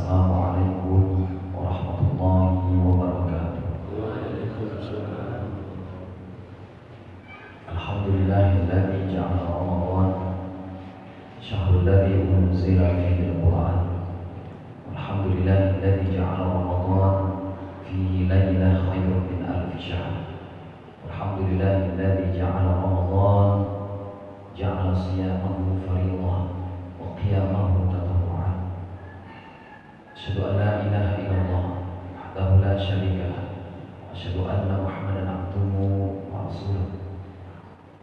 Assalamualaikum warahmatullahi wabarakatuh. Alhamdulillahilladzi ja'ala Ramadan syahrul ladzi unzila fihi al-Qur'an. Alhamdulillahilladzi ja'ala Ramadan fihi lailah khairun min alfi syahr. Alhamdulillahilladzi ja'ala Ramadan ja'ala siyamahu fardhan wa qiyamahu tatawwu'an. Asyhadu an la ilaha illallah wahdahu la syarika lah wa asyhadu anna Muhammadan abduhu wa rasuluh.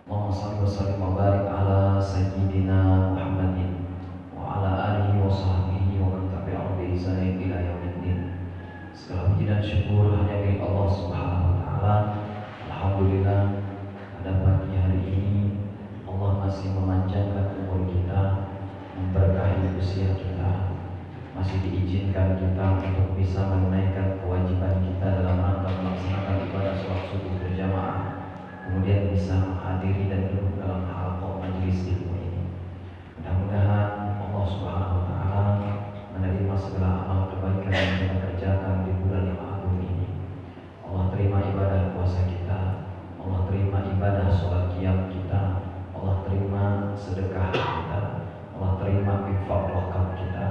Allahumma shalli wa sallim wa barik ala sayyidina Muhammadin wa ala alihi wa sahbihi wa man tabi'ahum bi ihsanin ila yaumiddin. Segala puji dan syukur hanya milik Allah Subhanahu wa taala. Alhamdulillah, pada pagi hari ini Allah masih memanjangkan umur kita, memberkahi usia kita, masih diizinkan kita untuk bisa menunaikan kewajiban kita dalam rangka melaksanakan ibadah sholat subuh berjamaah, kemudian bisa menghadiri dan duduk dalam halaqah majelis ilmu ini. Mudah-mudahan Allah Subhanahu wa taala menerima segala amal kebaikan yang kita kerjakan di bulan yang agung ini. Allah terima ibadah puasa kita, Allah terima ibadah sholat qiyam kita, Allah terima sedekah kita, Allah terima infak wakaf kita,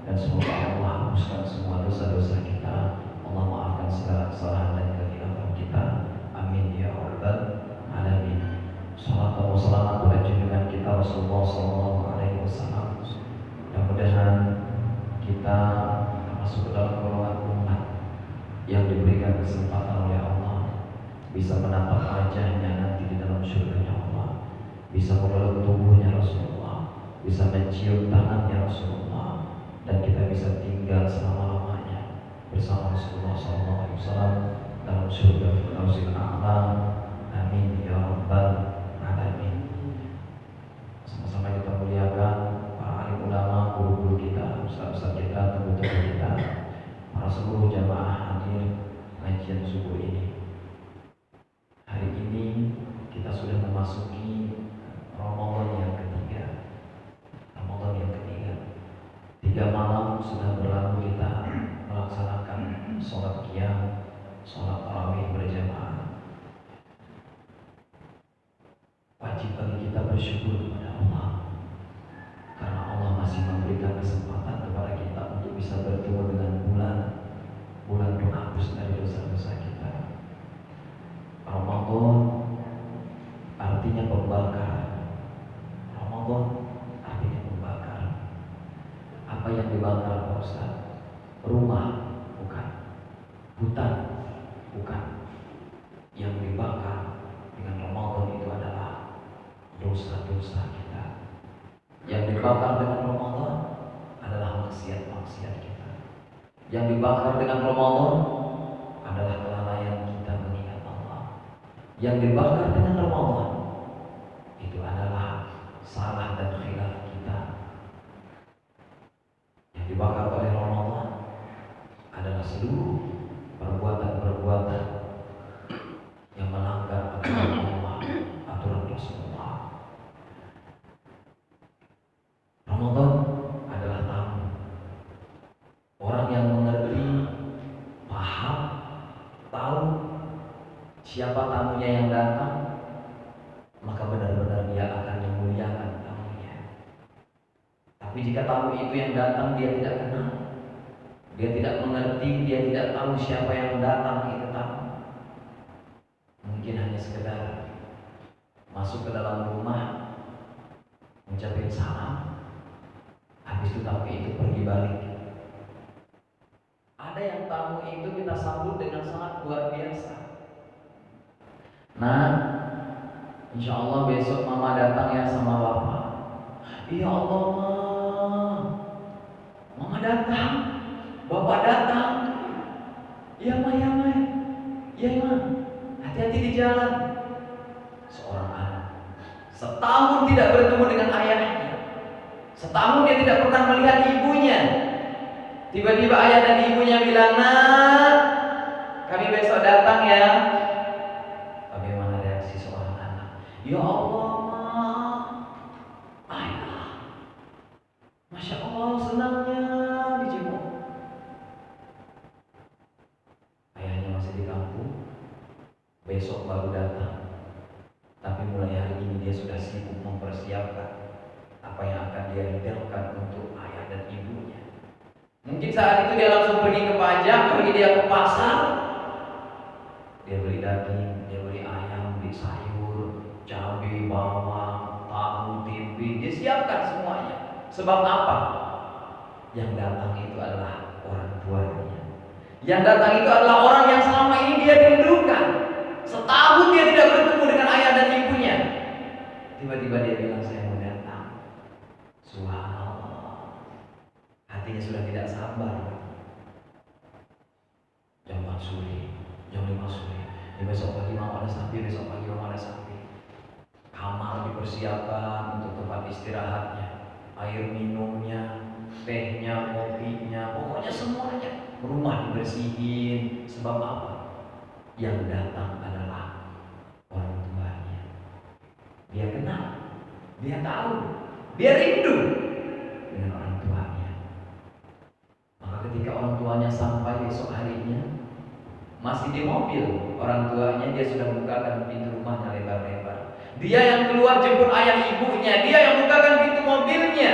dan semoga Allah hapuskan semua dosa-dosa kita, Allah maafkan segala kesalahan dan kehilafan kita. Amin ya rabbal alamin. Salatu wassalamu pada junjungan kita Rasulullah SAW. Mudah-mudahan kita masuk ke dalam golongan umat yang diberikan kesempatan oleh Allah bisa menatap wajahnya nanti di dalam surganya Allah, bisa memeluk tubuhnya Rasulullah, bisa mencium tangannya Rasulullah, dan kita bisa tinggal selama-lamanya bersama Rasulullah SAW dalam surga Firdausil A'la. Amin ya rabbal alamin. Sama-sama kita muliakan para alim ulama, guru-guru kita, ustaz-ustaz kita, teman-teman kita, para seluruh jamaah hadir pengajian subuh ini. Hari ini kita sudah memasuki Ramadan yang ketiga. Ramadan yang ketiga. 3 malam sudah berlalu kita melaksanakan sholat qiyam, sholat tarawih berjamaah. Wajib bagi kita bersyukur kepada Allah karena Allah masih memberikan kesempatan kepada kita untuk bisa bertemu dengan bulan penghapus dari dosa-dosa kita. Ramadan artinya pembakaran. Ramadan artinya pembakaran. Apa yang dibakar Pak Ustaz? Rumah? Bukan. Hutan? Bukan. Yang dibakar dengan Ramadan itu adalah dosa-dosa kita. Yang dibakar dengan Ramadan adalah maksiat-maksiat kita. Yang dibakar dengan Ramadan adalah kelalaian kita mengingat Allah. Yang dibakar dengan Ramadan itu adalah salah dan khilaf kita. Yang dibakar oleh Ramadan adalah seluruh perbuatan-perbuatan yang melanggar aturan Allah, aturan Rasulullah. Ramadan adalah tamu. Orang yang mengerti, paham, tahu siapa tamunya yang datang, maka benar-benar dia akan memuliakan tamunya. Tapi jika tamu itu yang datang dia tidak kenal, dia tidak mengerti, dia tidak tahu siapa yang datang itu tamu, mungkin hanya sekedar masuk ke dalam rumah, mengucapkan salam, habis itu tamu itu pergi balik. Ada yang tamu itu kita sambut dengan sangat luar biasa. Nah, insya Allah besok mama datang ya sama bapak. Ya Allah, mama datang, bapak datang. Ya ma, ya ma, ya ma, hati-hati di jalan. Seorang anak setahun tidak bertemu dengan ayahnya, setahun dia tidak pernah melihat ibunya. Tiba-tiba ayah dan ibunya bilang, "Nak, kami besok datang ya." Bagaimana reaksi seorang anak? Ya Allah, ma, ayah, Masya Allah senangnya dijenguk. di kampung, besok baru datang. Tapi mulai hari ini dia sudah sibuk mempersiapkan apa yang akan dia hidangkan untuk ayah dan ibunya. Mungkin saat itu dia langsung pergi ke pajak, pergi dia ke pasar. Dia beli daging, dia beli ayam, beli sayur, cabai, bawang, tahu, tempe. Dia siapkan semuanya. Sebab apa? Yang datang itu adalah orang tuanya. Yang datang itu adalah orang yang selama ini dia rindukan. Setahun dia tidak bertemu dengan ayah dan ibunya. Tiba-tiba dia bilang, saya mau datang. Subhanallah. Hatinya sudah tidak sabar. Jam 4 sore, jam 5 sore. Ya, besok pagi mau ada sapi, besok pagi mau ada sapi. Kamar dipersiapkan untuk tempat istirahatnya, air minumnya, tehnya, kopinya, pokoknya semuanya. Rumah dibersihin. Sebab apa? Yang datang adalah orang tuanya. Dia kenal, dia tahu, dia rindu dengan orang tuanya. Maka ketika orang tuanya sampai esok harinya, masih di mobil, orang tuanya dia sudah bukakan pintu rumahnya lebar-lebar. Dia yang keluar jemput ayah ibunya, dia yang bukakan pintu mobilnya.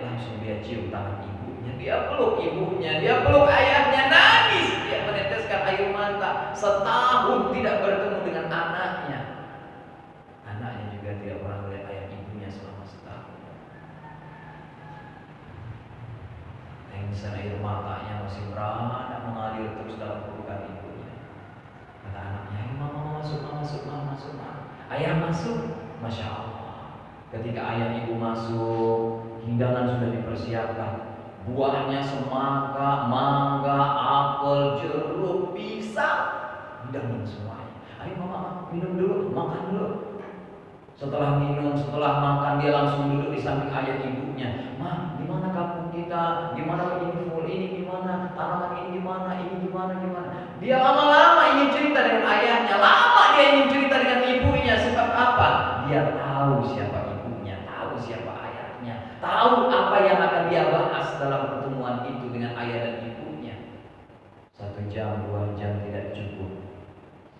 Langsung dia cium tangan ibunya, dia peluk ibunya, dia peluk ayahnya, nangis. Dia meneteskan air mata. Setahun tidak bertemu dengan anaknya. Anaknya juga tidak pernah melihat ayah ibunya selama setahun. Tangisan air matanya masih merana mengalir terus dalam pelukan ibunya. Kata anaknya, ayo mama masuk, mama masuk, mama masuk, mama. Ayah masuk, masya Allah. Ketika ayah ibu masuk, hidangan sudah dipersiapkan. Buahnya semangka, mangga, apel, jeruk, pisang, hidangin semuanya. Ayo mama minum dulu, makan dulu. Setelah minum, setelah makan, dia langsung duduk di samping ayah ibunya. Ma, gimana kampung kita? Gimana ini full ini gimana? Tanaman ini gimana? Ini gimana? Dia lama-lama ingin cerita dengan ayahnya, lama dia ingin cerita dengan ibunya. Sebab apa? Dia tahu siapa ibunya, tahu siapa ayahnya, tahu apa yang akan dia bahas dalam pertemuan itu dengan ayah dan ibunya. 1 jam, 2 jam tidak cukup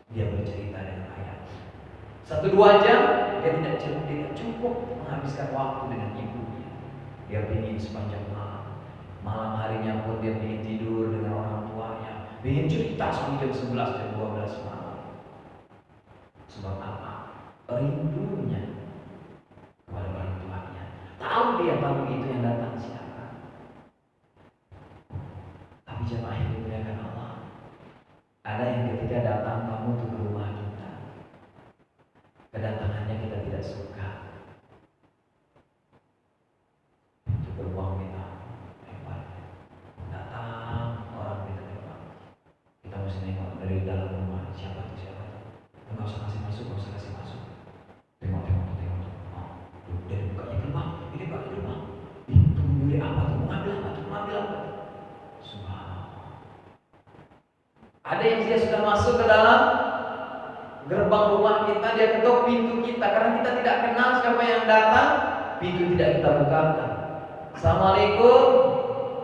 dia bercerita dengan ayahnya. 1-2 jam dia tidak cukup menghabiskan waktu dengan ibunya. Dia ingin sepanjang malam. Malam harinya pun dia ingin tidur dengan orang tuanya, ingin cerita sampai jam 11, jam 12 malam. Sebab apa? Rindunya kepada orang tuanya. Tahu dia tahu itu yang datang siapa. Tapi jemaah yang dimuliakan Allah, ada yang ketika datang tamu ke rumah kita, kedatangannya kita tidak suka. Itu beruang kita hebat. Datang orang kita hebat. Kita mesti nengok dari dalam rumah, siapa tuh, siapa tuh. Enggak usah kasih masuk, enggak usah kasih masuk. Tengok. Oh, dari bukanya gerbang, ini buka gerbang. Itu membeli apa tuh? Mengambil apa? Subhanallah. Ada yang dia sudah masuk ke dalam gerbang rumah kita, dia ketuk pintu kita karena kita tidak kenal siapa yang datang. Pintu tidak kita bukakan. Assalamualaikum,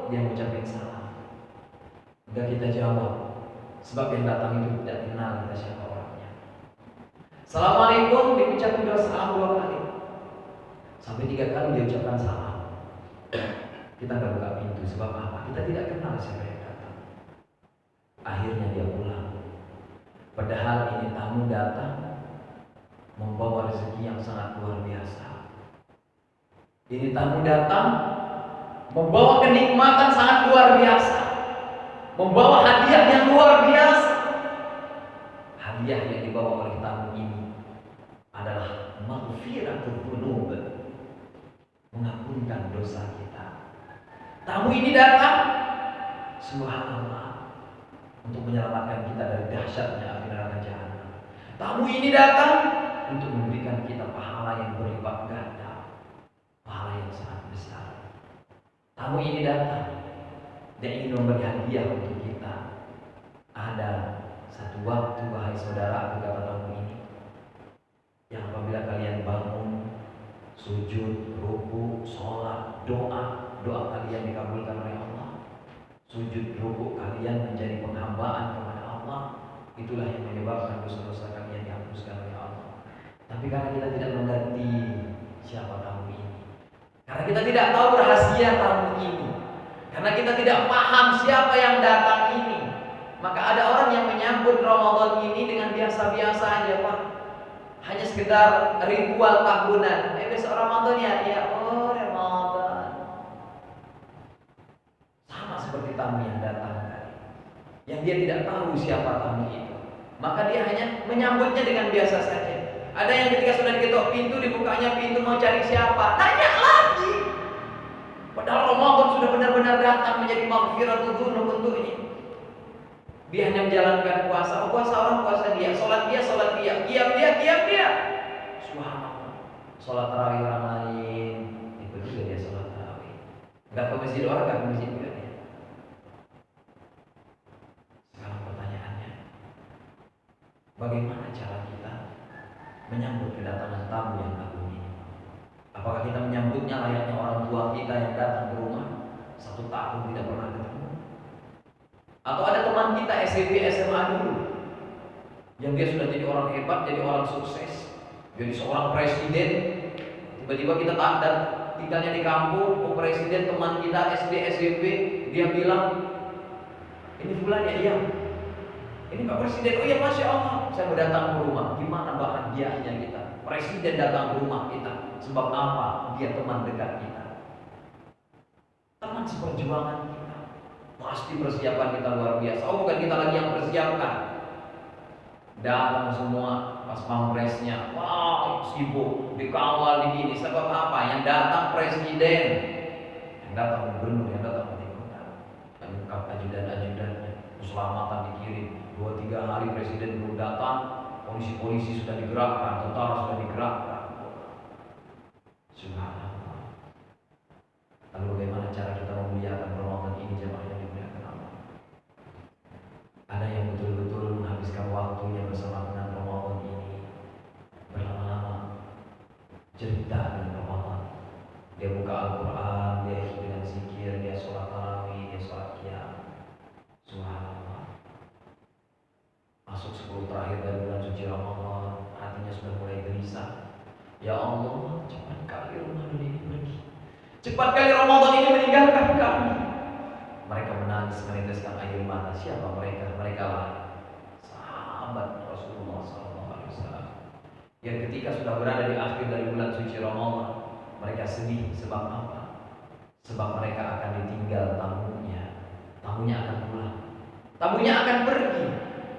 dia mengucapkan salam. Enggak kita jawab, sebab yang datang itu tidak kenal kita siapa orangnya. Assalamualaikum, diucapkan salam 2 kali. Sampai 3 kali dia ucapkan salam. Kita enggak buka pintu, sebab apa? Kita tidak kenal siapa yang datang. Akhirnya dia pulang. Padahal ini tamu datang membawa rezeki yang sangat luar biasa. Ini tamu datang membawa kenikmatan sangat luar biasa, membawa hadiah yang luar biasa. Hadiah yang dibawa oleh tamu ini adalah maghfiratul dzunub, mengampunkan dosa kita. Tamu ini datang, subhanallah, untuk menyelamatkan kita dari dahsyatnya api neraka jahanam. Tamu ini datang untuk memberikan kita pahala yang berlipat ganda, pahala yang sangat besar. Tamu ini datang dan ingin memberi hadiah untuk kita. Ada satu waktu, wahai saudara, kata tamu ini, yang apabila kalian bangun, sujud, ruku, sholat, doa kalian dikabulkan oleh Allah. Sujud, ruku kalian menjadi penghambaan kepada Allah. tidak tahu rahasia tamu ini, karena kita tidak paham siapa yang datang ini, maka ada orang yang menyambut Ramadan ini dengan biasa-biasa aja, Pak. Hanya sekedar ritual tahunan. Besok Ramadan ya, oh Ramadan. Sama seperti tamu yang datang tadi, yang dia tidak tahu siapa tamu itu, maka dia hanya menyambutnya dengan biasa saja. Ada yang ketika sudah diketok pintu, dibukanya pintu, mau cari siapa, nanya lagi. Padahal Ramadan sudah benar-benar datang menjadi maghfiratul dzunub untuknya. Dia hanya menjalankan puasa. Oh, puasa orang, puasa dia. Sholat dia, sholat dia. Qiyam dia, qiyam dia. Subhanallah. Sholat tarawih orang lain, itu juga dia sholat tarawih. Enggak ke masjid orang, enggak ke masjid juga dia. Sekarang pertanyaannya, bagaimana cara kita menyambut kedatangan tamu yang agung ini? Apakah kita menyambutnya layaknya orang tua kita yang datang ke rumah 1 tahun tidak pernah ketemu? Atau ada teman kita SMP, SMA dulu, yang dia sudah jadi orang hebat, jadi orang sukses, jadi seorang presiden. Tiba-tiba kita dan tinggalnya di kampung, presiden teman kita SD, SMP, dia bilang, ini bulan ya, iya. Ini Pak Presiden, oh iya Masya Allah, saya berdatang ke rumah. Gimana bahagianya kita, Presiden datang ke rumah kita. Sebab apa? Dia teman dekat kita, teman seperjuangan kita. Pasti persiapan kita luar biasa. Oh, bukan kita lagi yang persiapkan. Datang semua pas pampresnya, wow sibuk, dikawal begini. Sebab apa? Yang datang Presiden, yang datang gubernur, yang datang wali kota, yang lengkap ajudan-ajudannya, keselamatan dikirim. 2-3 hari Presiden belum datang, polisi-polisi sudah digerakkan, tentara sudah digerakkan. Subhanallah. Lalu bagaimana cara kita memuliakan Ramadan ini, jemaah yang dimuliakan Allah? Ada yang betul-betul menghabiskan waktunya bersama dengan Ramadan ini, berlama-lama cerita dengan Ramadan. Dia buka Al-Quran, dia ikut dengan zikir, dia sholat tarawih, dia sholat qiyam. Subhanallah. Masuk 10 terakhir dari bulan suci Ramadan, hatinya sudah mulai gelisah. Ya Allah, cepat kali Ramadan ini pergi, cepat kali Ramadan ini meninggalkan kami. Mereka menangis meneteskan air mata. Siapa mereka? Mereka lah sahabat Rasulullah SAW. Yang ketika sudah berada di akhir dari bulan suci Ramadan, mereka sedih. Sebab apa? Sebab mereka akan ditinggal tamunya. Tamunya akan pulang, tamunya akan pergi.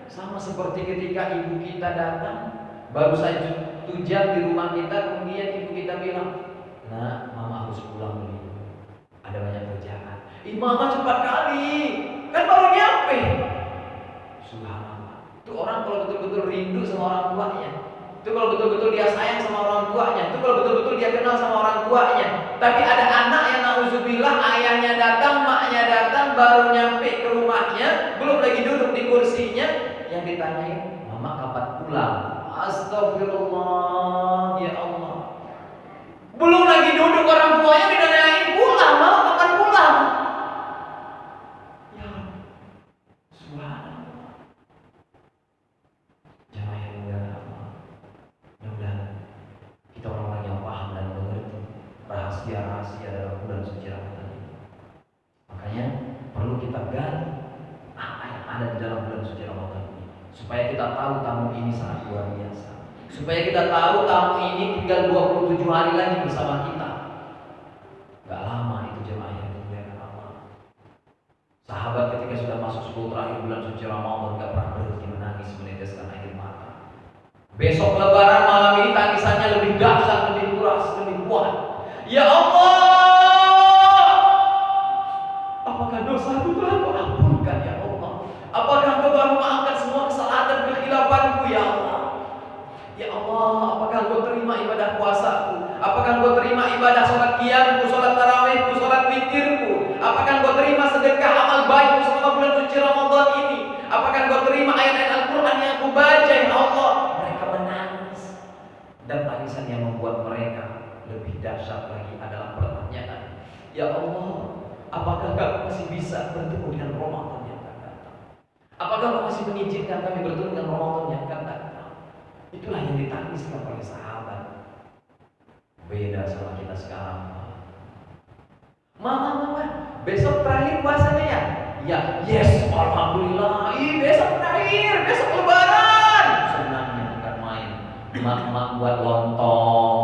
Sama seperti ketika ibu kita datang, baru saja 1 jam di rumah kita, kemudian ibu kita bilang, nah mama harus pulang dulu, ada banyak kerjaan. Mama cepat kali, kan baru nyampe. Subhanallah. Itu orang kalau betul-betul rindu sama orang tuanya, itu kalau betul-betul dia sayang sama orang tuanya, itu kalau betul-betul dia kenal sama orang tuanya. Tapi ada anak yang nauzubillah, ayahnya datang, maknya datang, baru nyampe ke rumahnya, belum lagi duduk di kursinya, yang ditanyain, mama kapan pulang? Astagfirullah, ya Allah. Belum lagi duduk orang tuanya ditanyain pulang, mama kapan pulang? Ya, subhanallah. Jamaah yang mulia Allah, mudah-mudahan kita orang-orang yang paham dan mengerti rahasia-rahasia dalam bulan suci Ramadan ini. Makanya perlu kita gali apa yang ada di dalam bulan suci Ramadan ini, supaya kita tahu tamu ini sangat luar biasa, supaya kita tahu tamu ini tinggal 27 hari lagi bersama kita. Gak lama itu, jemaah yang dimuliakan Allah. Sahabat ketika sudah masuk 10 terakhir bulan suci Ramadan gak pernah berhenti menangis meneteskan air mata. Besok lebaran malam ini tangisannya lebih dahsyat, lebih keras, lebih kuat. Ya Allah, apakah dosaku telah Kau ampunkan ya Allah? Apakah Kau telah memaafkan semua kesalahan dan kekhilaafanku ya Allah? Ya Allah, apakah Kau terima ibadah puasaku? Apakah Kau terima ibadah sholat qiyamku, sholat tarawihku, sholat witirku? Apakah Kau terima sedekah amal baikku selama bulan suci Ramadan ini? Apakah Kau terima ayat-ayat Al-Quran yang aku baca ya Allah? Mereka menangis, dan tangisan yang membuat mereka lebih dahsyat lagi adalah pertanyaan, ya Allah, apakah Kau masih bisa bertemu dengan Ramadan yang akan datang? Apakah Kau masih mengizinkan kami bertemu dengan Ramadan yang akan datang? Itulah yang ditangiskan oleh sahabat. Beda sama kita sekarang. Mama, besok terakhir puasanya ya? Ya, yes, alhamdulillah. Besok terakhir, besok lebaran. Senangnya bukan main. Mak buat lontong,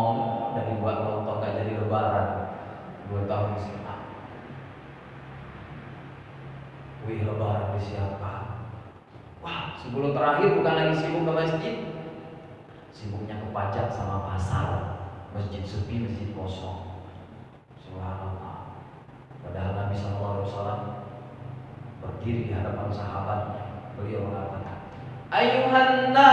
dari buat lontong gak jadi lebaran. 2 tahun siapa? Wih, lebaran disiapkan. Wah, sebelum terakhir bukan lagi sibuk ke masjid, sibuknya ke pajak sama pasar. Masjid sepi, masjid kosong. Subhanallah. Padahal Nabi SAW berdiri di hadapan sahabatnya. Beliau mengatakan, Ayuhan nas,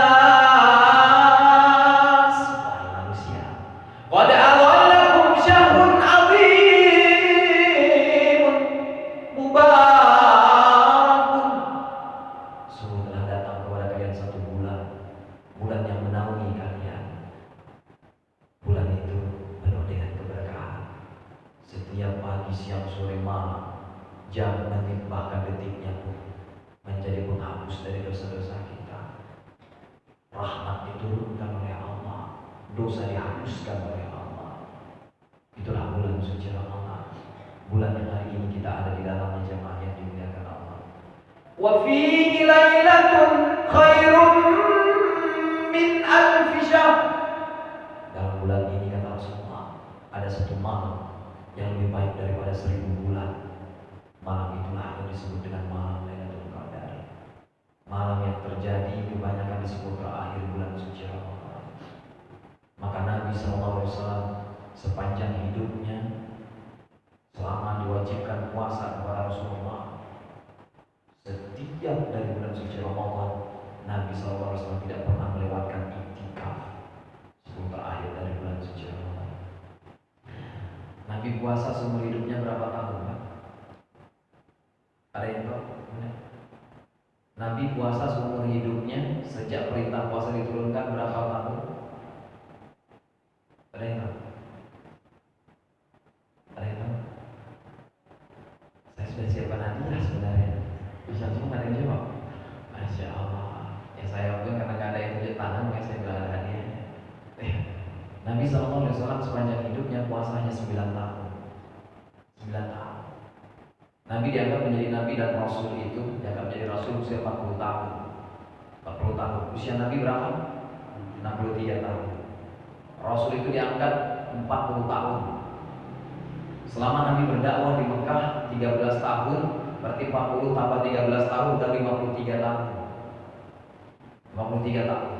wahai manusia, qad adhallakum syahrun azim mubarakun. Sungguh telah datang kepada kalian satu bulan yang menaungi kalian. Bulan itu penuh dengan keberkahan. Setiap pagi, siang, sore, malam, jam, menit, bahkan detiknya pun menjadi penghapus dari dosa-dosa kita. Rahmat diturunkan oleh Allah, dosa dihapuskan oleh Allah. Itulah bulan suci Ramadan. Bulan yang hari ini kita ada di dalamnya, jemaah yang dimuliakan Allah. Wa fihi lailatun khairum min alfi syahr. Dalam bulan ini kata Rasulullah, ada satu malam yang lebih baik daripada 1000 bulan. Malam itulah yang disebut dengan malam Lailatul Qadar. Malam yang terjadi kebanyakan di 10 terakhir bulan suci Ramadan. Maka Nabi SAW sepanjang hidupnya, selama diwajibkan puasa kepada Rasulullah, setiap dari bulan suci Ramadan, Nabi SAW tidak pernah melewatkan iktikaf 10 terakhir dari bulan suci Ramadan. Nabi puasa seumur hidupnya berapa tahun, Pak? Ada yang tahu? Nabi puasa seumur hidupnya sejak perintah puasa diturunkan berapa tahun? Ada yang tahu? Ada yang tahu? Saya sudah siapkan hadiah sebenarnya. Bisa semua ada yang jawab? Masya Allah. Ya saya pun karena gak ada yang tunjuk tangan, makanya saya bilang ada hadiahnya. Nabi SAW sepanjang hidupnya puasa hanya 9 tahun. 9 tahun. Nabi dianggap menjadi Nabi dan Rasul itu dianggap menjadi Rasul usia 40 tahun. 40 tahun. Usia Nabi berapa? 63 tahun. Rasul itu diangkat 40 tahun. Selama Nabi berdakwah di Mekah 13 tahun, berarti 40 tambah 13 tahun udah 53 tahun. 53 tahun.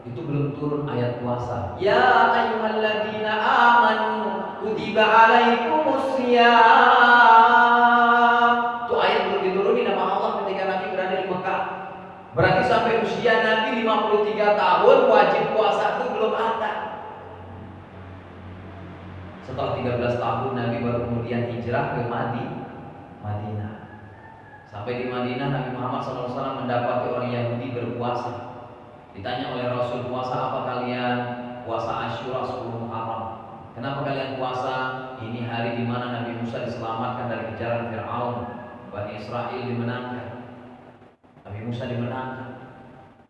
Itu belum turun ayat puasa. Ya ayyuhalladzina amanu kutiba alaikumusiyam. Itu ayat belum diturunin sama Allah ketika Nabi berada di Mekah. Berarti sampai usia Nabi 53 tahun wajib puasa itu belum ada. Setelah 13 tahun Nabi baru kemudian hijrah ke Madinah. Sampai di Madinah Nabi Muhammad SAW mendapati orang Yahudi berpuasa. Ditanya oleh Rasul, puasa apa kalian? Puasa Asyura 10 Muharram. Kenapa kalian puasa? Ini hari di mana Nabi Musa diselamatkan dari kejaran Fir'aun. Bani Israel dimenangkan. Nabi Musa dimenangkan.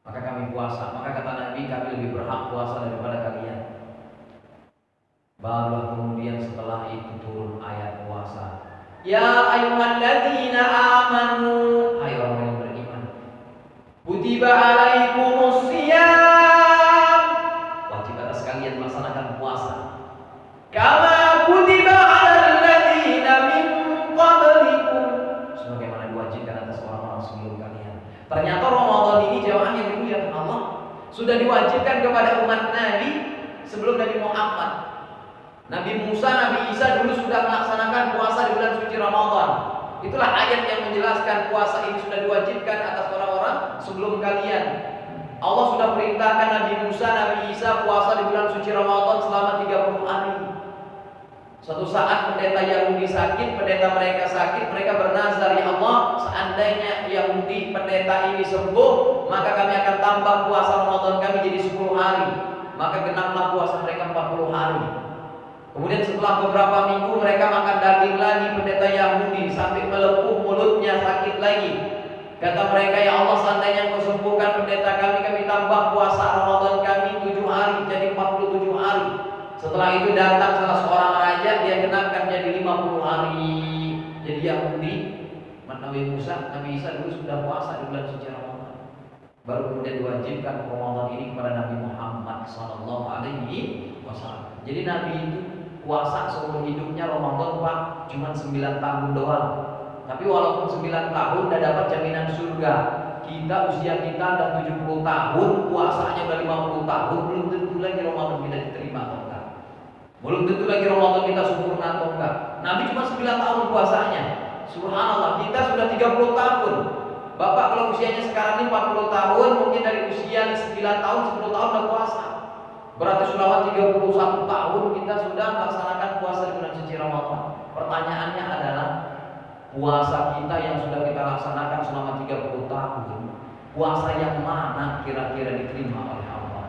Maka kami puasa. Maka kata Nabi, kami lebih berhak puasa daripada kalian. Barulah kemudian setelah itu turun ayat puasa. Ya ayyuhalladzina amanu, hai orang yang beriman, kutiba alaikumusiyam, wajib atas kalian melaksanakan puasa. Kama kutiba alal ladzina min qablikum, sebagaimana diwajibkan atas orang-orang sebelum kalian. Ternyata Ramadan ini jamaah yang dimuliakan Allah sudah diwajibkan kepada umat Nabi sebelum Nabi Muhammad. Nabi Musa, Nabi Isa dulu sudah melaksanakan puasa di bulan suci Ramadan. Itulah ayat yang menjelaskan puasa ini sudah diwajibkan atas orang-orang sebelum kalian. Allah sudah perintahkan Nabi Musa, Nabi Isa puasa di bulan suci Ramadan selama 30 hari. Suatu saat pendeta Yahudi sakit, pendeta mereka sakit, mereka bernazar, ya Allah, seandainya Yahudi pendeta ini sembuh, maka kami akan tambah puasa Ramadan kami jadi 10 hari. Maka genaplah puasa mereka 40 hari. Kemudian setelah beberapa minggu mereka makan daging lagi, pendeta Yahudi sampai melepuh mulutnya, sakit lagi. Kata mereka, ya Allah, seandainya Engkau sembuhkan pendeta kami tambah puasa Ramadan kami 7 hari jadi 47 hari. Setelah itu datang salah seorang raja, dia genapkan jadi 50 hari. Jadi Yahudi, Nabi Musa, Nabi Isa dulu sudah puasa di bulan suci Ramadan. Baru kemudian diwajibkan Ramadan ini kepada Nabi Muhammad Sallallahu Alaihi Wasallam. Jadi Nabi itu puasa seumur hidupnya Ramadan Pak, cuma 9 tahun doang. Tapi walaupun 9 tahun udah dapat jaminan surga. Kita usia kita udah 70 tahun, puasanya udah 50 tahun, belum tentu lagi Ramadan kita diterima atau enggak. Belum tentu lagi Ramadan kita sempurna atau enggak. Nabi cuma 9 tahun puasanya. Subhanallah, kita sudah 30 tahun. Bapak kalau usianya sekarang ini 40 tahun, mungkin dari usia 9 tahun, 10 tahun udah puasa. Berarti selama 31 tahun kita sudah melaksanakan puasa di bulan suci Ramadan. Pertanyaannya adalah, puasa kita yang sudah kita laksanakan selama 30 tahun, puasa yang mana kira-kira diterima oleh Allah?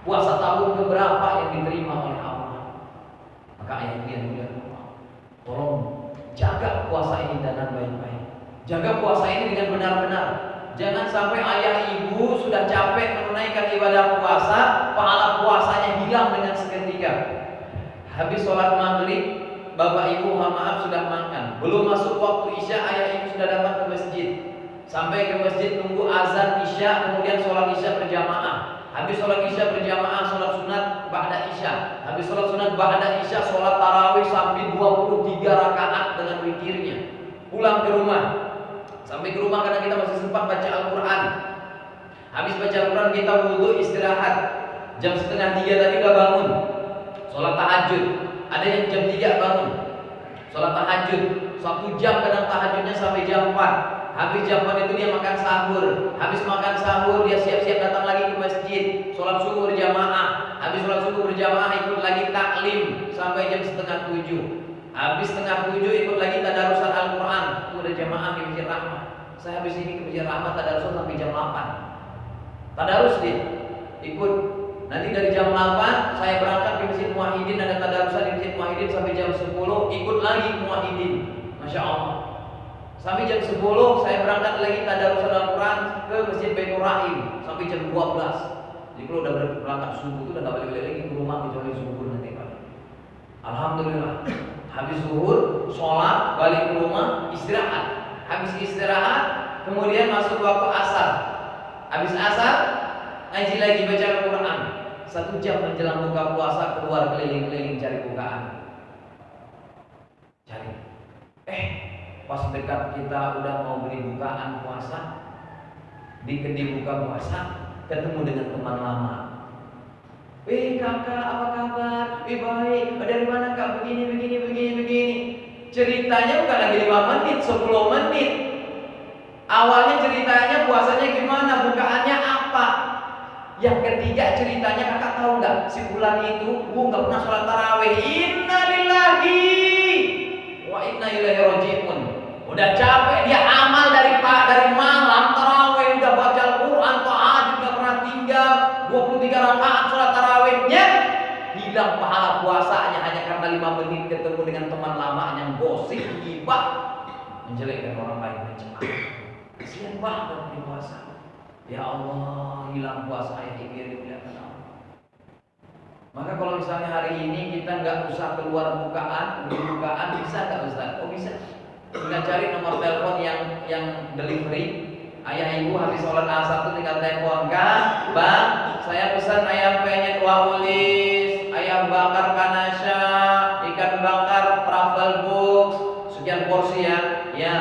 Puasa tahun keberapa yang diterima oleh Allah? Maka ayat ini yang tolong jaga puasa ini dengan baik-baik. Jaga puasa ini dengan benar-benar. Jangan sampai ayah ibu sudah capek menunaikan ibadah puasa, pahala puasanya hilang dengan seketika. Habis sholat maghrib, bapak ibu mohon maaf sudah makan. Belum masuk waktu isya, ayah ibu sudah datang ke masjid. Sampai ke masjid tunggu azan isya, kemudian sholat isya berjamaah. Habis sholat isya berjamaah, sholat sunat ba'da isya. Habis sholat sunat ba'da isya, sholat tarawih sampai 23 rakaat dengan witirnya. Pulang ke rumah. Sampai ke rumah karena kita masih sempat baca Al-Quran. Habis baca Al-Quran kita wudhu istirahat. Jam 2:30 tadi udah bangun. Sholat tahajud. Ada yang jam 3 bangun. Sholat tahajud. 1 jam kadang tahajudnya sampai jam 4. Habis jam 4 itu dia makan sahur. Habis makan sahur dia siap-siap datang lagi ke masjid. Sholat subuh berjamaah. Habis sholat subuh berjamaah ikut lagi taklim sampai jam 6:30. Habis 6:30 ikut lagi tadarusan Al-Quran. Itu udah jamaah di Masjid Rahmat. Saya habis ini ke Masjid Rahmat tadarusan sampai jam 8. Tadarus dia ikut. Nanti dari jam 8 saya berangkat ke Masjid Muwahhidin, ada tadarusan di Masjid Muwahhidin sampai jam 10, ikut lagi ke Muwahhidin. Masya Allah. Sampai jam 10 saya berangkat lagi tadarusan Al-Quran ke Masjid Baitur Rahim sampai jam 12. Jadi kalau udah berangkat subuh itu udah gak balik lagi ke rumah kecuali zuhur nanti Pak. Alhamdulillah. Habis zuhur, sholat, balik ke rumah, istirahat. Habis istirahat, kemudian masuk waktu asar. Habis asar, ngaji lagi baca Al-Quran. 1 jam menjelang buka puasa keluar keliling-keliling cari bukaan. Cari. Pas dekat kita udah mau beli bukaan puasa, di kedai buka puasa, ketemu dengan teman lama. Kakak apa kabar? Baik. Dari mana kak? Begini. Ceritanya bukan lagi 5 menit, 10 menit. Awalnya ceritanya puasanya gimana, bukaannya apa. Yang ketiga ceritanya kakak tahu nggak? Si bulan itu, nggak pernah sholat tarawih. Innalillahi wa inna ilaihi raji'un. Udah capek dia amal dari malam tarawih, udah baca Al-Quran, tahajud nggak pernah tinggal, 23 rakaat sholat tarawihnya, hilang pahala puasanya hanya karena 5 menit ketemu dengan teman lama yang gosip, gibah, menjelekkan orang lain, mencela. Kasihan banget di puasa. Ya Allah, hilang puasa yang dikirim-kirim Allah. Maka kalau misalnya hari ini kita nggak usah keluar bukaan, bisa nggak Ustaz? Oh bisa. Tinggal cari nomor telepon yang delivery. Ayah ibu habis sholat asar itu tinggal teleponkan, Bang, saya pesan ayam penyet waulis, ayam bakar kanasya, ikan bakar travel box, sekian porsi ya. Ya,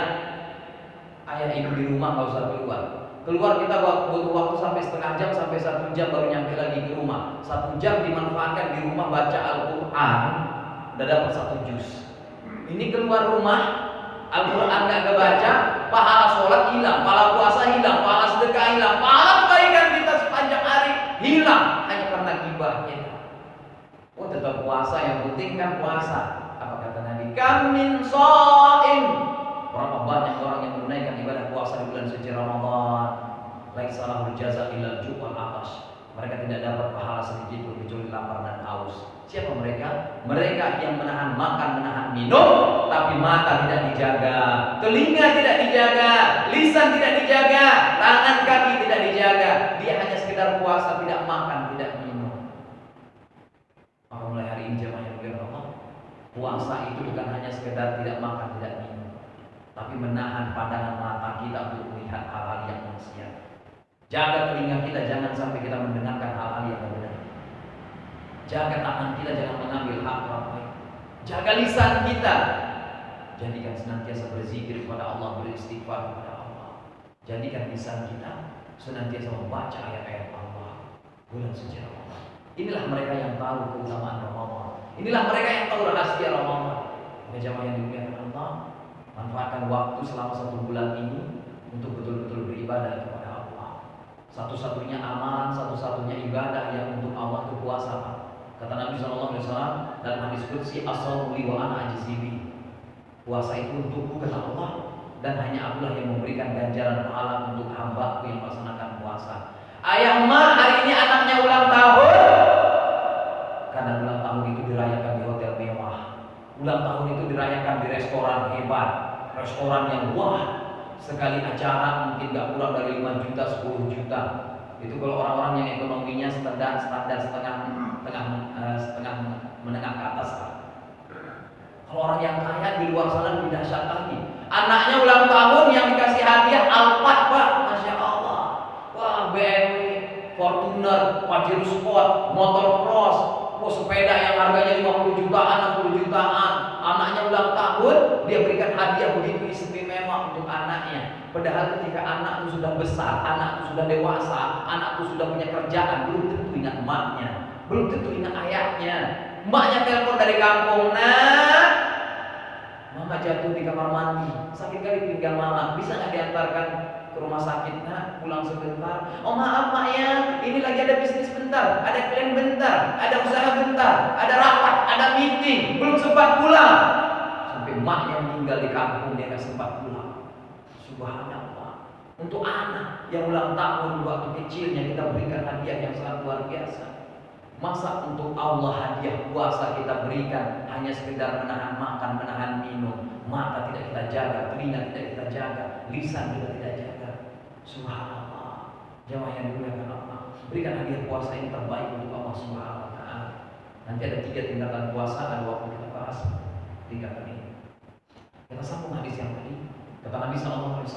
ayah ibu di rumah nggak usah keluar. Keluar kita butuh waktu sampai setengah jam sampai 1 jam baru nyampe lagi ke rumah. 1 jam dimanfaatkan di rumah baca Al-Quran, udah dapat 1 juz. Ini keluar rumah Al-Quran gak kebaca, pahala sholat hilang, pahala puasa hilang, pahala sedekah hilang, pahala kebaikan kita sepanjang hari hilang hanya karena gibahnya. Oh tetap puasa, yang penting kan puasa. Apa kata Nabi? Kam min shaim. Berapa banyak orang yang menunaikan ibadah puasa di bulan suci Ramadan. Laisa lahul jaza illa al-ju' wal 'atash. Mereka tidak dapat pahala sedikit pun kecuali lapar dan haus. Siapa mereka? Mereka yang menahan makan, menahan minum, tapi mata tidak dijaga, telinga tidak dijaga, lisan tidak dijaga, tangan kaki tidak dijaga. Dia hanya sekedar puasa, tidak makan, tidak minum. Maka mulai hari ini jemaah yang mulia Allah, puasa itu bukan hanya sekedar tidak makan, tidak minum. menahan pandangan mata kita untuk melihat hal-hal yang maksiat. Jaga telinga kita jangan sampai kita mendengarkan hal-hal yang tidak benar. Jaga tangan kita jangan mengambil hak orang lain. Jaga lisan kita, jadikan senantiasa berzikir kepada Allah, beristighfar kepada Allah. Jadikan lisan kita senantiasa membaca ayat-ayat Allah. Bulan suci Ramadan. Inilah mereka yang tahu keutamaan Ramadan. Inilah mereka yang tahu rahasia Ramadan. Jamaah yang dimuliakan Allah, manfaatkan waktu selama 1 bulan ini untuk betul-betul beribadah kepada Allah. Satu-satunya amalan, satu-satunya ibadah yang untuk Allah itu puasa. Kata Nabi SAW dalam hadis qudsi, as-shaumu li wa ana ajzi bi. Puasa itu untukku kata Allah, dan hanya akulah yang memberikan ganjaran pahala untuk hamba yang melaksanakan puasa. Ayah ma hari ini anaknya ulang tahun, karena ulang tahun itu dirayakan di hotel mewah. Ulang tahun itu dirayakan di restoran hebat, restoran yang wah. Sekali acara mungkin gak kurang dari 5 juta, 10 juta. Itu kalau orang-orang yang ekonominya standar setengah menengah ke atas. Kalau orang yang kaya di luar sana lebih dahsyat lagi. Anaknya ulang tahun yang dikasih hadiah Alphard, Pak. Masya Allah. Wah, BMW, Fortuner, Pajero Sport, motor cross, sepeda yang harganya 50 jutaan, 60 jutaan. Anaknya ulang tahun, dia berikan hadiah begitu istimewa untuk anaknya. Padahal ketika anak itu sudah besar, anak itu sudah dewasa, anak itu sudah punya kerjaan, belum tentu ingat emaknya, belum tentu ingat ayahnya. Emaknya telepon dari kampung, nah, mama jatuh di kamar mandi, sakit kali pinggang mama, bisa nggak diantarkan ke rumah sakit? Nah, pulang sebentar. Oh maaf mak ya, ini lagi ada bisnis bentar, ada klien bentar, ada usaha bentar, ada rapat, ada meeting, belum sempat pulang. Sampai emaknya meninggal di kampung, dia nggak sempat pulang. Subhanallah. Untuk anak yang ulang tahun waktu kecilnya kita berikan hadiah yang sangat luar biasa. Masa untuk Allah hadiah puasa kita berikan hanya sekedar menahan makan, menahan minum, mata tidak kita jaga, telinga tidak kita jaga, lisan kita tidak jaga. Subhanallah. Jamaah yang dimuliakan Allah, berikan hadiah puasa yang terbaik untuk Allah Subhanahu wa taala. Nanti ada 3 tingkatan puasa, ada waktu kita bahas tingkatan ini. Kita sambung hadis yang tadi. Kata Nabi SAW,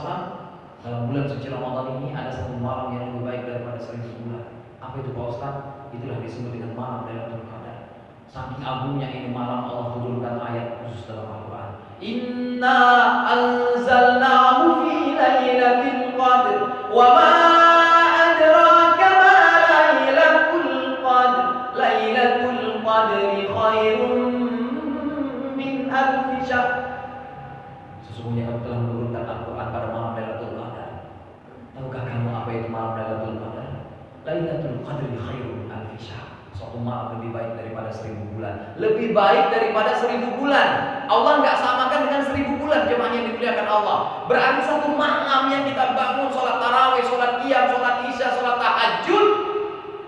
dalam bulan suci Ramadan ini ada 1 malam yang lebih baik daripada 1000 bulan. Apa itu Pak Ustaz? Itulah disebut dengan malam Lailatul Qadar. Saking agungnya ini malam, Allah turunkan ayat khusus dalam Al-Quran. Inna anzalnahu fi lailatul qadr wa ma adraka ma lailatul qadr. Lailatul qadri khairun min alfi syahr. Sesungguhnya kami telah menurunkan Al-Quran pada malam Lailatul Qadar. Tahukah kamu apa itu malam Lailatul Qadar? Lailatul Qadri khairun min alfi syahr. Suatu malam lebih baik daripada 1000 bulan. Lebih baik daripada 1000 bulan. Allah nggak samakan dengan 1000 bulan. Jemaah yang dimuliakan Allah. Berarti satu malam yang kita bangun, sholat tarawih, sholat qiyam, sholat isya, sholat tahajud,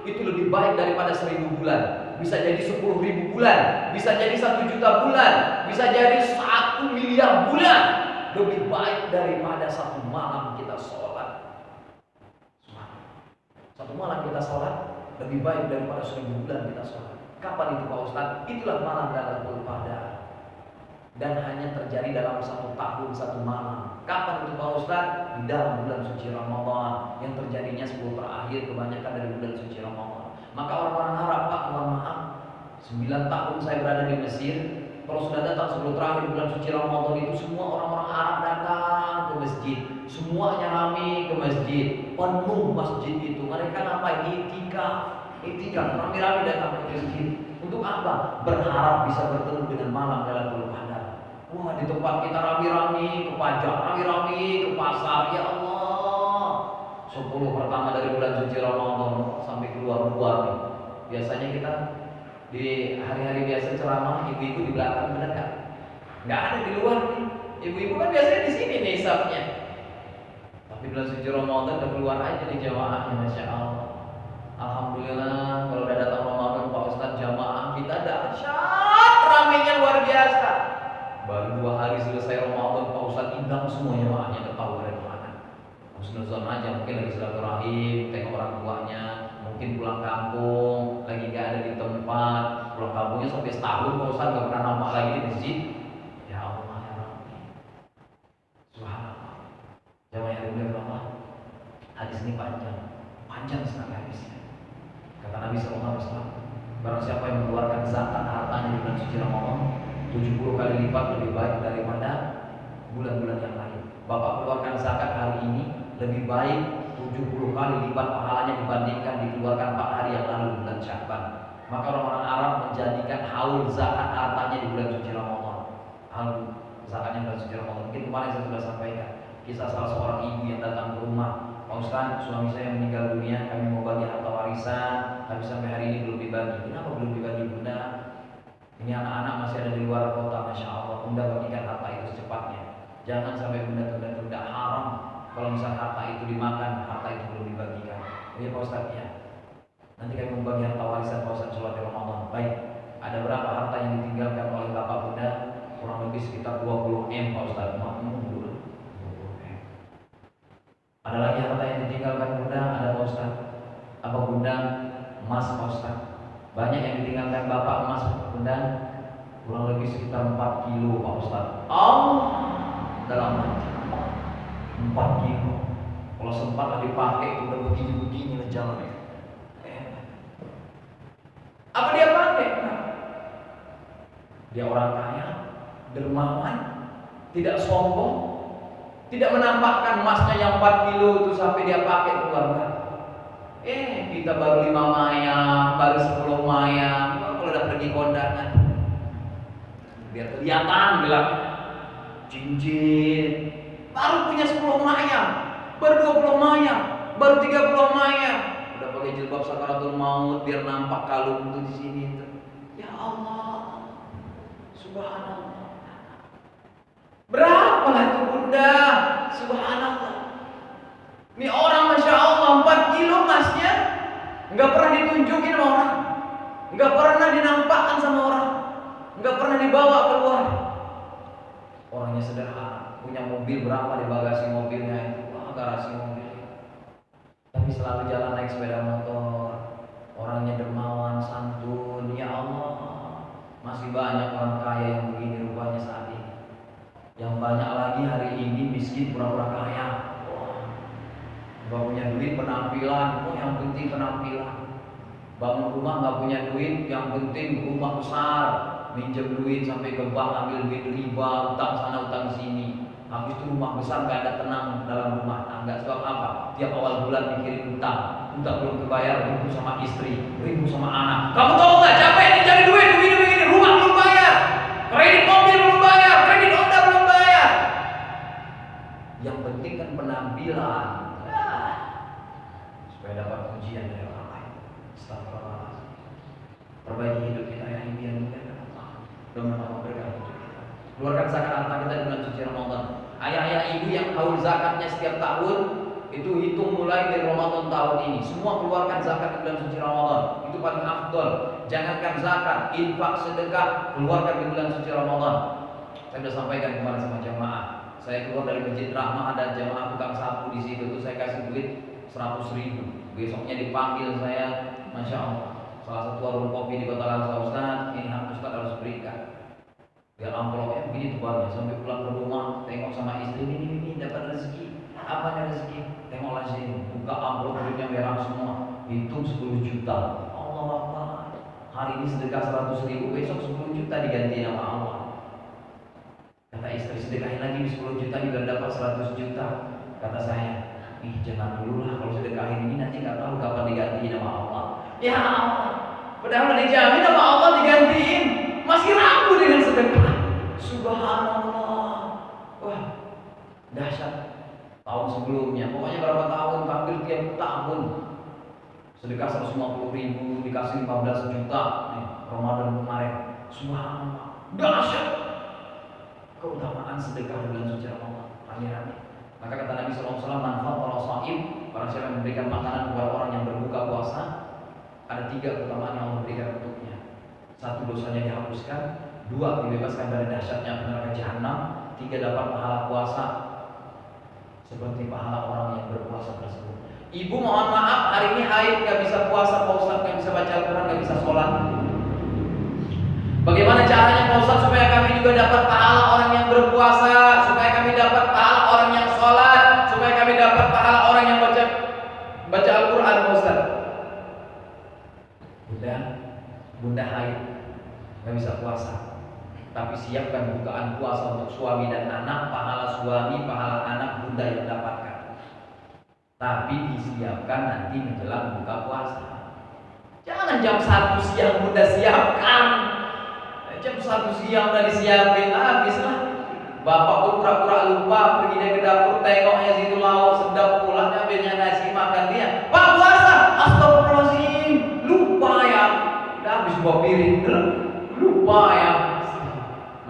itu lebih baik daripada 1000 bulan. Bisa jadi 10.000 bulan, bisa jadi 1 juta bulan, bisa jadi 1 miliar bulan. Lebih baik daripada satu malam kita sholat. Satu malam kita sholat lebih baik daripada 1000 bulan kita sholat. Kapan itu Pak Ustaz? Itulah malam Lailatul Qadar. Dan hanya terjadi dalam 1 tahun 1 malam. Kapan itu Pak Ustaz? Di dalam bulan suci Ramadan, yang terjadinya 10 terakhir kebanyakan dari bulan suci Ramadan. Maka orang-orang Arab, Pak, mohon maaf, 9 tahun saya berada di Mesir. Kalau sudah datang 10 terakhir bulan suci Ramadan itu, semua orang-orang Arab datang ke masjid. Semuanya ramai ke masjid, penuh masjid itu. Mereka ngapain? Itikaf, rame-rame datang ke masjid. Untuk apa? Berharap bisa bertemu dengan malam Lailatul Qadar. Wah, di tempat kita rame-rame ke pajak, rame-rame ke pasar. Ya Allah, 10 pertama dari bulan suci Ramadan sampai keluar-keluar nih. Biasanya kita di hari-hari biasa ceramah, ibu-ibu di belakang, benar nggak? Nggak ada di luar nih. Ibu-ibu kan biasanya di sini nih safnya. Tapi bulan suci Ramadan udah keluar aja nih jamaahnya, masya Allah. Alhamdulillah, kalau udah datang Ramadan Pak Ustadz, jamaah kita dahsyat, ramainya luar biasa. Baru 2 hari selesai Ramadan, Pak Ustadz indang semua jamaahnya, nggak tahu dari mana. Husnuzon aja, mungkin lagi silaturahim, tengok orang tuanya, mungkin pulang kampung, lagi nggak ada di tempat, pulang kampungnya sampai setahun Pak Ustadz nggak pernah nampak lagi di masjid. Ya Allah ya Rabbi. ini panjang sekali hadisnya. Kata Nabi SAW, barang siapa yang mengeluarkan zakat hartanya di bulan suci Ramadan 70 kali lipat lebih baik daripada bulan-bulan yang lain. Bapak keluarkan zakat hari ini lebih baik 70 kali lipat pahalanya dibandingkan dikeluarkan 4 hari yang lalu di bulan Sya'ban. Maka orang-orang Arab menjadikan haul zakat hartanya di bulan suci Ramadan. Haul zakatnya bulan suci Ramadan. Mungkin kemarin saya sudah sampaikan kisah salah seorang ibu yang datang ke rumah. Pak Ustaz, suami saya meninggal dunia, kami mau bagi harta warisan, tapi sampai hari ini belum dibagi. Kenapa belum dibagi, Bunda? Ini anak-anak masih ada di luar kota, Masya Allah. Bunda bagikan harta itu secepatnya. Jangan sampai Bunda tunda-tunda, haram. Kalau misalnya harta itu dimakan, harta itu belum dibagikan. Iya Pak Ustaz, ya. Nanti kami membagi harta warisan Pak Ustaz sholat di Ramadan. Baik, ada berapa harta yang ditinggalkan oleh Bapak Bunda? Kurang lebih sekitar 20 M Pak Ustaz. Ada lagi harta yang ditinggalkan Bunda? Ada Pak Ustaz. Apa Bunda? Emas Pak Ustaz. Banyak yang ditinggalkan Bapak emas Bunda? Kurang lebih sekitar 4 kilo Pak Ustaz. Dalam 4 kilo. Kalau sempat lah dipakai udah begini-begini lah jalannya. Apa dia pakai? Dia orang kaya, dermawan, tidak sombong, tidak menampakkan emasnya yang 4 kilo itu sampai dia pakai keluarga. Kita baru 5 mayang, baru 10 mayang. Kalau udah pergi kondangan, biar kelihatan bilang cincin. Baru punya 10 mayang, baru 20 mayang, baru 30 mayang. Udah pakai jilbab sakaratul maut biar nampak kalung itu di sini. Ya Allah, subhanallah. Berapa lah itu Bunda? Subhanallah. Ini orang Masya Allah 4 kilo emasnya nggak pernah ditunjukin sama orang, nggak pernah dinampakkan sama orang, nggak pernah dibawa keluar. Orangnya sederhana, punya mobil berapa di bagasi mobilnya itu, garasi mobil. Tapi selalu jalan naik sepeda motor. Orangnya dermawan, santun. Ya Allah, masih banyak orang kaya yang begini rupanya saat ini. Yang banyak lagi hari ini miskin pura-pura kaya. Gak punya duit penampilan, yang penting penampilan. Bangun rumah gak punya duit, yang penting rumah besar. Minjem duit sampai ke bank, ambil duit riba, utang sana utang sini. Habis itu rumah besar gak ada tenang dalam rumah tangga. Sebab apa? Tiap awal bulan mikirin utang belum kebayar, ribut sama istri, ribut sama anak. Kamu tahu gak capek nih cari duit begini-begini, rumah belum bayar, kredit mobil belum bayar, kredit Honda belum bayar. Yang penting kan penampilan, supaya dapat pujian dari orang lain. Astagfirullah. Perbaiki hidup kita yang impian kita. Doa Allah berkati hidup kita. Keluarkan zakat harta kita di bulan suci Ramadan. Ayah-ayah ibu yang haul zakatnya setiap tahun, itu hitung mulai dari Ramadan tahun ini. Semua keluarkan zakat di bulan suci Ramadan. Itu paling afdol. Jangankan zakat, infak, sedekah, keluarkan di bulan suci Ramadan. Saya sudah sampaikan kemarin sama jamaah. Saya keluar dari Masjid Rahmah, ada jamaah tukang sapu di situ. Tuh saya kasih duit 100.000. Besoknya dipanggil saya, Masya Allah, salah satu warung kopi di Kota Langsa, Ustaz, ini hak Ustaz harus berikan. Biar amplopnya begini tebalnya, sampai pulang ke rumah, tengok sama istri, ini dapat rezeki. Apanya rezeki? Tengoklah sini, buka amplop duitnya merah semua, hitung 10 juta. Allah Akbar. Hari ini sedekah 100.000, besok 10 juta diganti nama Allah. Kata istri, sedekahin lagi 10 juta juga dapat 100 juta. Kata saya, jangan dulu lah, kalau sedekahin ini nanti nggak tahu kapan diganti nama Allah. Ya Allah, padahal dijamin nama Allah digantiin, masih ragu dengan sedekah. Subhanallah. Wah, dahsyat. Tahun sebelumnya, pokoknya berapa tahun, hampir tiap tahun sedekah 150.000, dikasih 15 juta. Ramadan kemarin, subhanallah, dahsyat keutamaan sedekah di bulan suci Ramadan. Rame-rame. Maka kata Nabi SAW, manfaat para shaim, para siapa yang memberikan makanan kepada orang yang berbuka puasa, ada 3 keutamaan yang Allah berikan untuknya. 1, dosanya dihapuskan. 2, dibebaskan dari dahsyatnya neraka jahanam. 3, dapat pahala puasa seperti pahala orang yang berpuasa tersebut. Ibu mohon maaf, hari ini haid, gak bisa puasa, Pak Ustaz, gak bisa baca Al-Quran, gak bisa sholat. Bagaimana caranya Pak Ustaz supaya kami juga dapat pahala orang yang berpuasa, supaya kami dapat pahala orang yang sholat, supaya kami dapat pahala orang yang baca Bunda yang dapatkan. Tapi disiapkan nanti menjelang buka puasa. Jangan jam 1 siang Bunda siapkan. Jam 1 siang udah disiapin, habislah. Bapak pun pura-pura lupa, pergi dia ke dapur, tengoknya situ lauk sedap pula, ambilnya nasi makan dia. Pak puasa, astagfirullahaladzim, lupa ya. Udah habis 2 piring, lupa ya.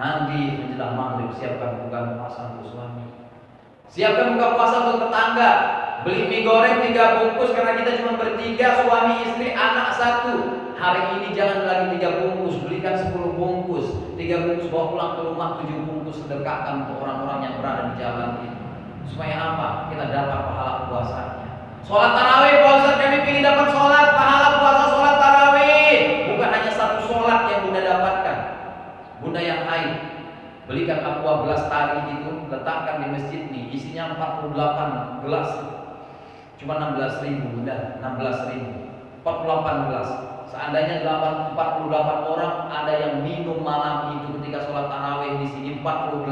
Nanti menjelang maghrib siapkan buka puasa untuk suami. Siapkan buka puasa untuk tetangga. Beli mie goreng 3 bungkus karena kita cuma bertiga, suami, istri, anak 1. Hari ini jangan lagi 3 bungkus, belikan 10 bungkus. 3 bungkus bawa pulang ke rumah, 7 bungkus sedekahkan untuk orang-orang yang berada di jalan ini. Supaya apa? Kita dapat pahala puasanya. Sholat tarawih, Pak Ustaz, kami ingin dapat sholat, pahala puasa sholat tarawih. Bukan hanya 1 sholat yang Bunda dapatkan. Bunda yang haid, belikan aqua gelas tari itu, letakkan di masjid nih, isinya 48 gelas. Cuma 16.000 Bunda, 16.000, 48 gelas. Seandainya 48 orang ada yang minum malam itu ketika sholat tarawih di sini, 48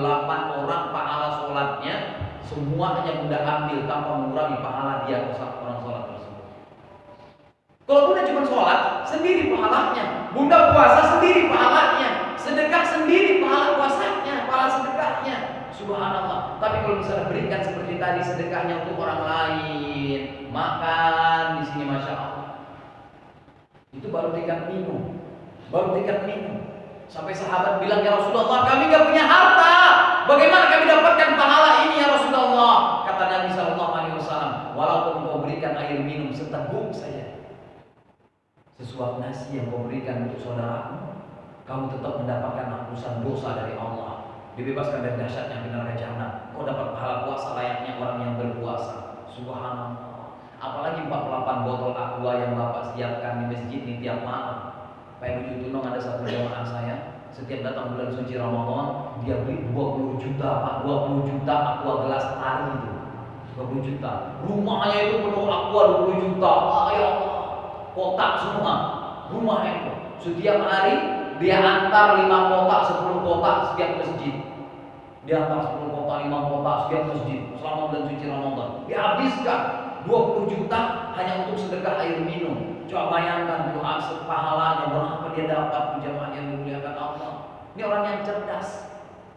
orang pahala sholatnya semuanya Bunda ambil tanpa mengurangi pahala dia orang sholat tersebut. Kalau Bunda cuma sholat sendiri pahalanya, Bunda puasa sendiri pahalanya, sedekah sendiri pahala puasanya, pahala sedekahnya. Subhanallah. Tapi kalau misalnya berikan seperti tadi sedekahnya untuk orang lain, makan di sini, masya Allah. Itu baru tingkat minum, baru tingkat minum. Sampai sahabat bilang, ya Rasulullah, kami gak punya harta, bagaimana kami dapatkan pahala ini ya Rasulullah? Kata Nabi SAW, walaupun kau berikan air minum seteguk saja, sesuap nasi yang kau berikan untuk saudaramu, kamu tetap mendapatkan hapusan dosa dari Allah, dibebaskan dari dahsyatnya neraka jahanam. Kau dapat pahala puasa layaknya orang yang berpuasa. Subhanallah. Apalagi 48 botol aqua yang Bapak siapkan di masjid ini tiap malam. Pak Ibu Tunong, ada satu jamaah saya, setiap datang bulan suci Ramadan, dia beli 20 juta, Pak, 20 juta aqua gelas tari itu. 20 juta. Rumahnya itu penuh aqua 20 juta. Wah, ya Allah. Kotak semua. Rumahnya itu. Setiap hari dia antar 5 kotak, 10 kotak setiap masjid. Dia antar 10 kotak, 5 kotak setiap masjid selama bulan suci Ramadan. Dihabiskan 20 juta hanya untuk sedekah air minum. Coba bayangkan doa pahalanya berapa dia dapat, jamaah yang dimuliakan Allah. Ini orang yang cerdas,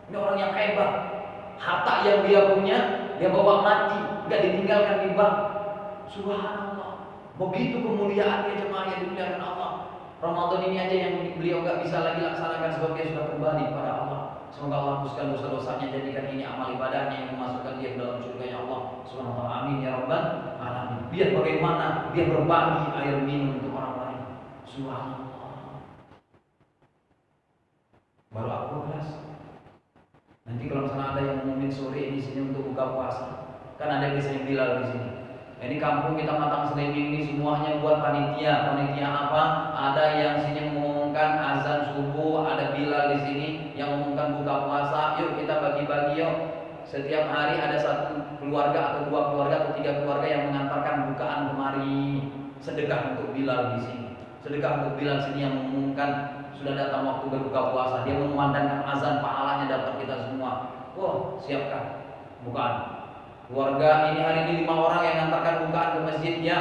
ini orang yang hebat. Harta yang dia punya dia bawa mati, nggak ditinggalkan di bank. Subhanallah. Begitu kemuliaannya jemaah yang dimuliakan Allah. Ramadan ini aja yang beliau nggak bisa lagi laksanakan sebab dia sudah kembali kepada Allah. Semoga Allah hapuskan dosa-dosanya, jadikan ini amal ibadahnya yang memasukkan dia ke dalam surganya Allah Subhanahu wa ta'ala. Amin ya rabbal alamin. Biar bagaimana dia berbagi air minum untuk orang lain. Subhanallah. Baru aku kelas. Nanti kalau misalnya ada yang ngomongin sore di sini untuk buka puasa, kan ada yang bisa Bilal di sini. Ini kampung kita Matang Selimbing ini semuanya buat panitia. Panitia apa? Ada yang sini mengumumkan azan subuh, ada Bilal di sini yang mengumumkan buka puasa. Yuk kita bagi-bagi yuk. Setiap hari ada 1 keluarga atau 2 keluarga atau 3 keluarga yang mengantarkan bukaan kemari. Sedekah untuk Bilal di sini. Sedekah untuk Bilal sini yang mengumumkan sudah datang waktu berbuka puasa. Dia mengumandangkan azan, pahalanya dapat kita semua. Wah, siapkan bukaan. Keluarga ini hari ini 5 orang yang mengantarkan bukaan ke masjidnya.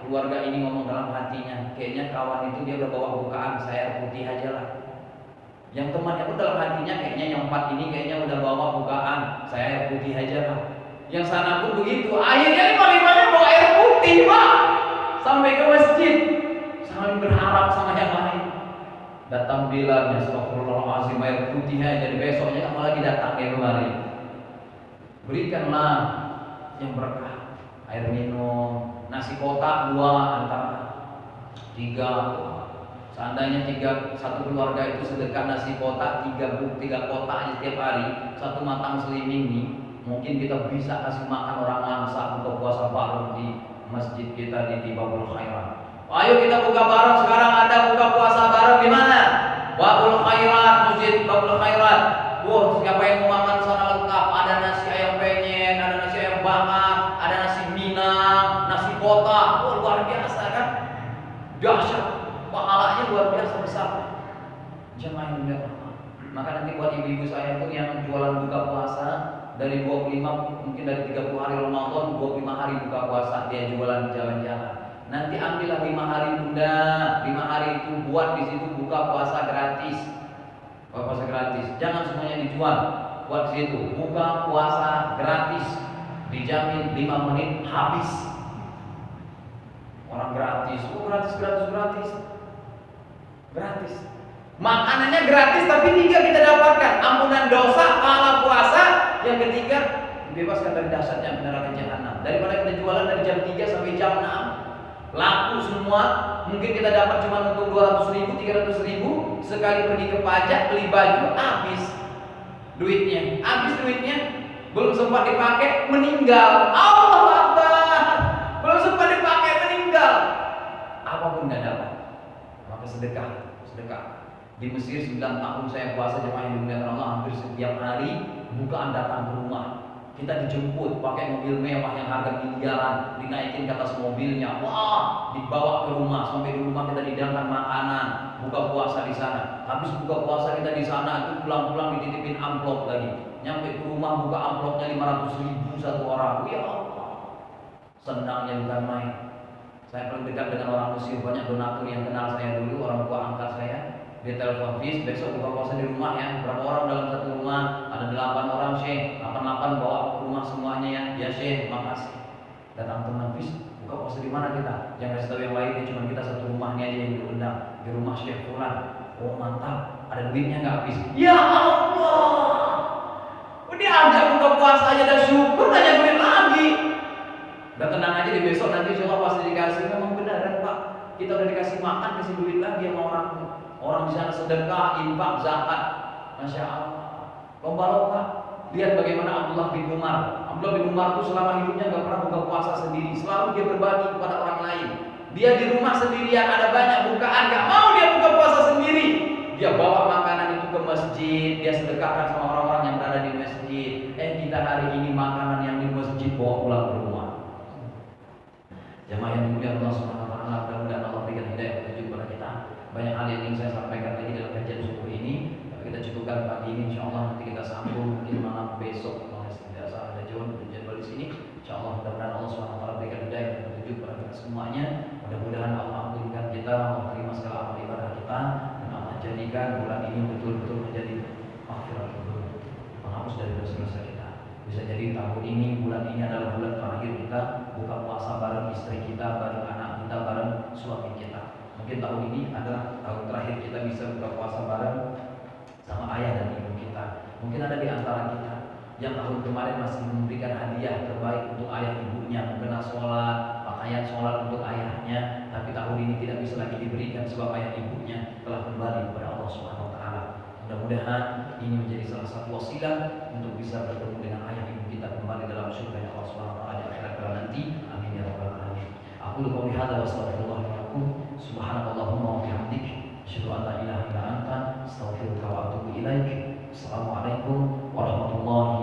Keluarga ini ngomong dalam hatinya, kayaknya kawan itu dia udah bawa bukaan, saya air putih aja lah. Yang temannya pun dalam hatinya, kayaknya yang 4 ini kayaknya udah bawa bukaan, saya air putih aja lah. Yang sana pun begitu. Akhirnya 5-5-nya bawa air putih, Pak, sampai ke masjid, sambil berharap sama yang lain. Datang Bilal, astagfirullahaladzim, air putih aja. Jadi besoknya kamu lagi datang ke kemari. Berikanlah yang berkah, air minum, nasi kotak 2 antara 3. Seandainya 1 keluarga itu sedekah nasi kotak 3 kotak aja setiap hari, 1 Matang Selimbing nih, mungkin kita bisa kasih makan orang langsa untuk puasa bareng di masjid kita di Babul Khairat. Ayo kita buka bareng sekarang, ada buka puasa bareng di mana? Babul Khairat, Masjid Babul Khairat. Wah, siapa yang mau makan sana lengkap? Ada nasi ayam penyet, ada nasi ayam bakar, ada nasi minang, nasi kotak. Wah, luar biasa kan? Dahsyat, pahalanya luar biasa besar. Jemaah yang mulia. Maka nanti buat ibu-ibu saya pun yang jualan buka puasa, dari 25, mungkin dari 30 hari Ramadan, 25 hari buka puasa, dia jualan jalan-jalan. Nanti ambillah 5 hari bunda, 5 hari itu buat di situ buka puasa gratis. Buka puasa gratis, jangan semuanya dijual. Buat di situ buka puasa gratis, dijamin 5 menit habis. Orang gratis, gratis. Makanannya gratis, tapi 3 kita dapatkan: ampunan dosa, pahala puasa. Yang ketiga, bebaskan dari dahsyatnya neraka jahanam. Daripada kita jualan dari jam 3 sampai jam 6, laku semua, mungkin kita dapat cuma untuk 200.000, 300.000. Sekali pergi ke pajak beli baju, habis duitnya, belum sempat dipakai meninggal. Allahu Akbar, belum sempat dipakai meninggal, apapun nggak dapat. Maka sedekah. Di Mesir 9 tahun saya puasa jemaah yang dimuliakan Allah, hampir setiap hari bukaan datang ke rumah. Kita dijemput pakai mobil mewah yang harga miliaran, dinaikin ke atas mobilnya, wah, dibawa ke rumah. Sampai di rumah kita dihidangkan makanan, buka puasa di sana. Habis buka puasa kita di sana, itu pulang-pulang dititipin amplop lagi. Nyampe ke rumah buka amplopnya 500.000 satu orang. Ya Allah, senangnya bukan main. Saya paling dekat dengan orang Mesir, banyak donatur yang kenal saya dulu, orang tua angkat saya. Dia telepon, "Fis, besok buka puasa di rumah ya. Berapa orang dalam satu rumah?" "Ada 8 orang, Syekh. 8 bawa ke rumah semuanya ya." "Ya Syekh, makasih." Datang teman, "Fis, buka puasa di mana kita?" Jangan kasih tahu yang lainnya, cuma kita satu rumah ini aja yang diundang, di rumah Syekh Fulan. "Oh mantap, ada duitnya nggak Fis?" Ya Allah, udah ada buka puasa aja, dah syukur, nanya duit lagi. Udah tenang aja, di besok nanti insya Allah pasti dikasih. Memang benar kan Pak, kita udah dikasih makan, kasih duit lagi sama orang di sana, sedekah, infak, zakat. Masya Allah, lomba-lomba. Lihat bagaimana Abdullah bin Umar. Abdullah bin Umar itu selama hidupnya gak pernah buka puasa sendiri, selalu dia berbagi kepada orang lain. Dia di rumah sendirian, ada banyak bukaan, gak mau dia buka puasa sendiri. Dia bawa makanan itu ke masjid, dia sedekahkan sama orang-orang yang berada di masjid. Kita hari ini makanan yang di masjid bawa pulang ke rumah. Jemaah yang dimuliakan Allah Subhanahu wa taala, mudah-mudahan Allah berikan hidayah petunjuk kepada kita. Banyak hal yang ingin saya sampaikan lagi dalam kajian subuh ini, tapi kita cukupkan pagi ini. Insyaallah nanti kita sambung mungkin malam besok. Kalau tidak salah ada jadwal di sini. Insyaallah mudah-mudahan Allah Subhanahu wa taala berikan hidayah dan petunjuk kepada kita semuanya. Mudah-mudahan Allah ampunkan kita, Allah terima segala amal ibadah kita, dan Allah jadikan bulan ini betul-betul menjadi maghfirah, menghapus dari dosa-dosa kita. Bisa jadi tahun ini, bulan ini adalah bulan terakhir kita buka puasa bareng istri kita, bareng anak kita, bareng suami kita. Mungkin tahun ini adalah tahun terakhir kita bisa buka puasa bareng sama ayah dan ibu kita. Mungkin ada di antara kita yang tahun kemarin masih memberikan hadiah terbaik untuk ayah ibunya, mengena sholat, pakaian sholat untuk ayahnya, tapi tahun ini tidak bisa lagi diberikan sebab ayah ibunya telah kembali kepada Allah Subhanahu wa taala. Mudah-mudahan ini menjadi salah satu wasilah untuk bisa bertemu dengan ayah ibu kita kembali dalam surga Allah Subhanahu wa taala di akhirat nanti. Amin ya rabbal alamin. Aku qouli hadza wa astaghfirullah wa lakum. Subhanakallahumma wa bihamdik, asyhadu an la ilaha illa anta, astaghfiruka wa atubu ilaik. Assalamualaikum warahmatullahi